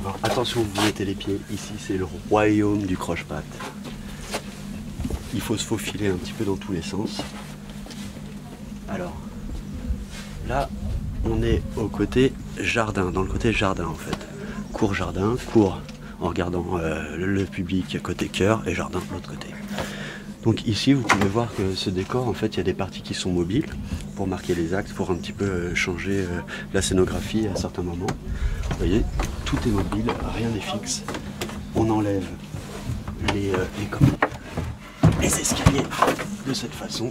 Alors attention, vous mettez les pieds, ici c'est le royaume du croche-patte. Il faut se faufiler un petit peu dans tous les sens. Alors, là, on est au côté jardin, dans le côté jardin en fait. Cours jardin, cours en regardant le public côté cœur et jardin de l'autre côté. Donc ici, vous pouvez voir que ce décor, en fait, il y a des parties qui sont mobiles pour marquer les axes, pour un petit peu changer la scénographie à certains moments. Vous voyez, tout est mobile, rien n'est fixe. On enlève les escaliers de cette façon.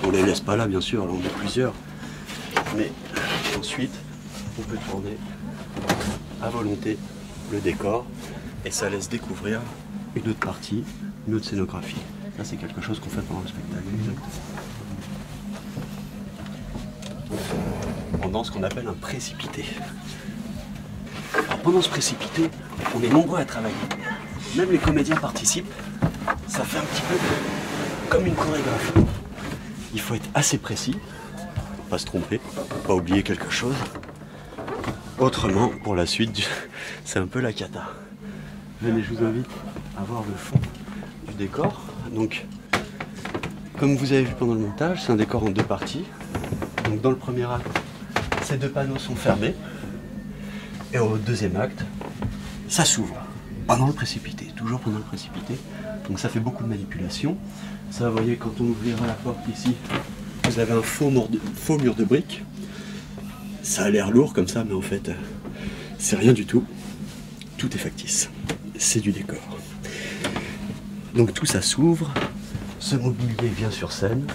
On les laisse pas là, bien sûr, là on est plusieurs. Mais ensuite, on peut tourner à volonté le décor et ça laisse découvrir une autre partie, une autre scénographie. Ça, c'est quelque chose qu'on fait pendant le spectacle. Pendant ce qu'on appelle un précipité. Alors, pendant ce précipité, on est nombreux à travailler. Même les comédiens participent. Ça fait un petit peu comme une chorégraphie. Il faut être assez précis, pas se tromper, pas oublier quelque chose. Autrement, pour la suite, c'est un peu la cata. Venez, je vous invite à voir le fond du décor. Donc, comme vous avez vu pendant le montage, c'est un décor en deux parties. Donc, dans le premier acte, ces deux panneaux sont fermés. Et au deuxième acte, ça s'ouvre pendant le précipité, toujours pendant le précipité. Donc, ça fait beaucoup de manipulation. Ça, vous voyez, quand on ouvrira la porte ici, vous avez un faux mur de briques. Ça a l'air lourd comme ça, mais en fait, c'est rien du tout. Tout est factice. C'est du décor. Donc tout ça s'ouvre, ce mobilier vient sur scène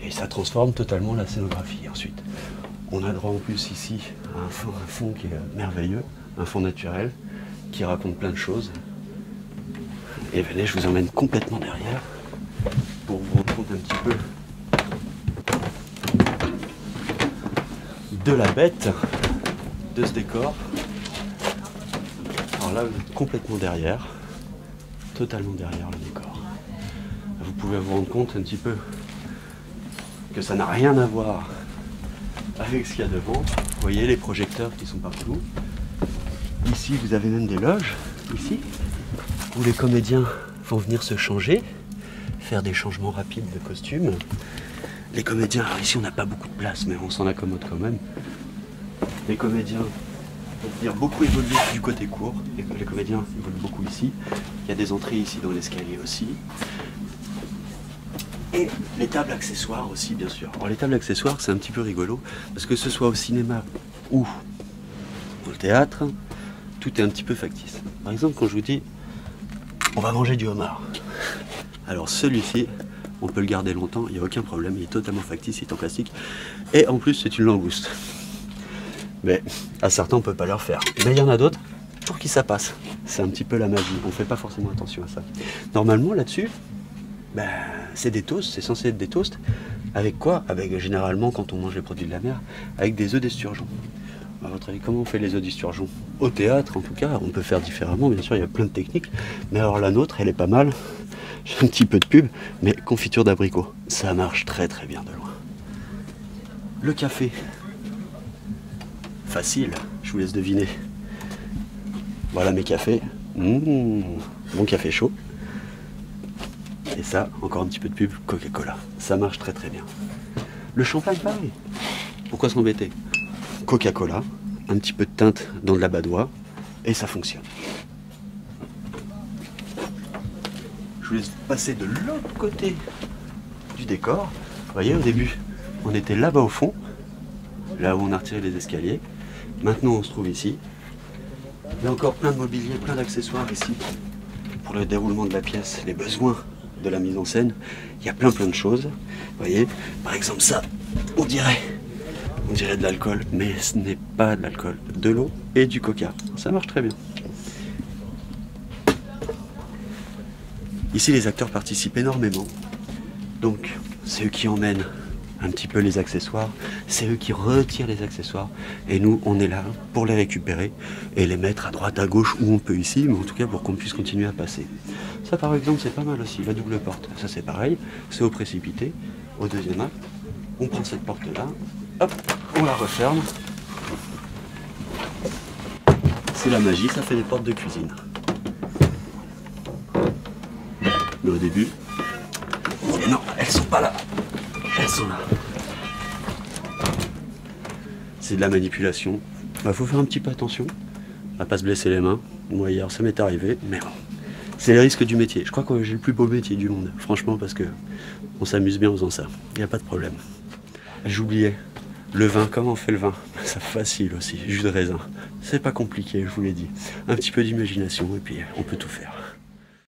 et ça transforme totalement la scénographie. Ensuite, on a droit en plus ici à un fond qui est merveilleux, un fond naturel qui raconte plein de choses. Et venez, je vous emmène complètement derrière pour vous rendre compte un petit peu de la bête de ce décor. Alors là, vous êtes complètement derrière, totalement derrière le décor. Vous pouvez vous rendre compte un petit peu que ça n'a rien à voir avec ce qu'il y a devant. Vous voyez les projecteurs qui sont partout. Ici, vous avez même des loges, ici, où les comédiens vont venir se changer, faire des changements rapides de costumes. Les comédiens, alors ici on n'a pas beaucoup de place, mais on s'en accommode quand même. Les comédiens vont venir beaucoup évoluer du côté court. Les comédiens évoluent beaucoup ici. Il y a des entrées ici dans l'escalier aussi. Et les tables accessoires aussi, bien sûr. Alors les tables accessoires, c'est un petit peu rigolo, parce que ce soit au cinéma ou au théâtre, tout est un petit peu factice. Par exemple, quand je vous dis, on va manger du homard. Alors celui-ci, on peut le garder longtemps, il n'y a aucun problème, il est totalement factice, il est en plastique. Et en plus, c'est une langouste. Mais à certains, on ne peut pas leur faire. Mais il y en a d'autres pour qui ça passe. C'est un petit peu la magie, on ne fait pas forcément attention à ça. Normalement, là-dessus, ben, c'est des toasts, c'est censé être des toasts. Avec quoi? Avec généralement, quand on mange les produits de la mer, avec des œufs d'esturgeon. À votre avis, comment on fait les œufs d'esturgeon? Au théâtre, en tout cas, on peut faire différemment, bien sûr, il y a plein de techniques. Mais alors la nôtre, elle est pas mal. J'ai un petit peu de pub, mais confiture d'abricot. Ça marche très très bien de loin. Le café. Facile, je vous laisse deviner. Voilà mes cafés. Bon café chaud. Et ça, encore un petit peu de pub, Coca-Cola. Ça marche très très bien. Le champagne, pareil. Pourquoi s'embêter? Coca-Cola, un petit peu de teinte dans de la badoie, et ça fonctionne. Je vous laisse passer de l'autre côté du décor. Vous voyez, au début, on était là-bas au fond, là où on a retiré les escaliers. Maintenant, on se trouve ici. Il y a encore plein de mobilier, plein d'accessoires ici pour le déroulement de la pièce, les besoins de la mise en scène. Il y a plein de choses. Vous voyez, par exemple ça, on dirait de l'alcool, mais ce n'est pas de l'alcool, de l'eau et du coca. Ça marche très bien. Ici, les acteurs participent énormément. Donc, c'est eux qui emmènent un petit peu les accessoires, c'est eux qui retirent les accessoires, et nous, on est là pour les récupérer et les mettre à droite, à gauche, où on peut ici, mais en tout cas pour qu'on puisse continuer à passer. Ça, par exemple, c'est pas mal aussi, la double porte. Ça, c'est pareil, c'est au précipité. Au deuxième acte, on prend cette porte-là, hop, on la referme. C'est la magie, ça fait des portes de cuisine. Mais au début, non, elles sont pas là. Elles sont là. C'est de la manipulation. Bah, faut faire un petit peu attention. On va pas se blesser les mains. Moi hier ça m'est arrivé, mais bon. C'est les risques du métier. Je crois que j'ai le plus beau métier du monde, franchement, parce que on s'amuse bien en faisant ça. Il n'y a pas de problème. J'oubliais. Le vin, comment on fait le vin? C'est facile aussi, jus de raisin. C'est pas compliqué, je vous l'ai dit. Un petit peu d'imagination et puis on peut tout faire.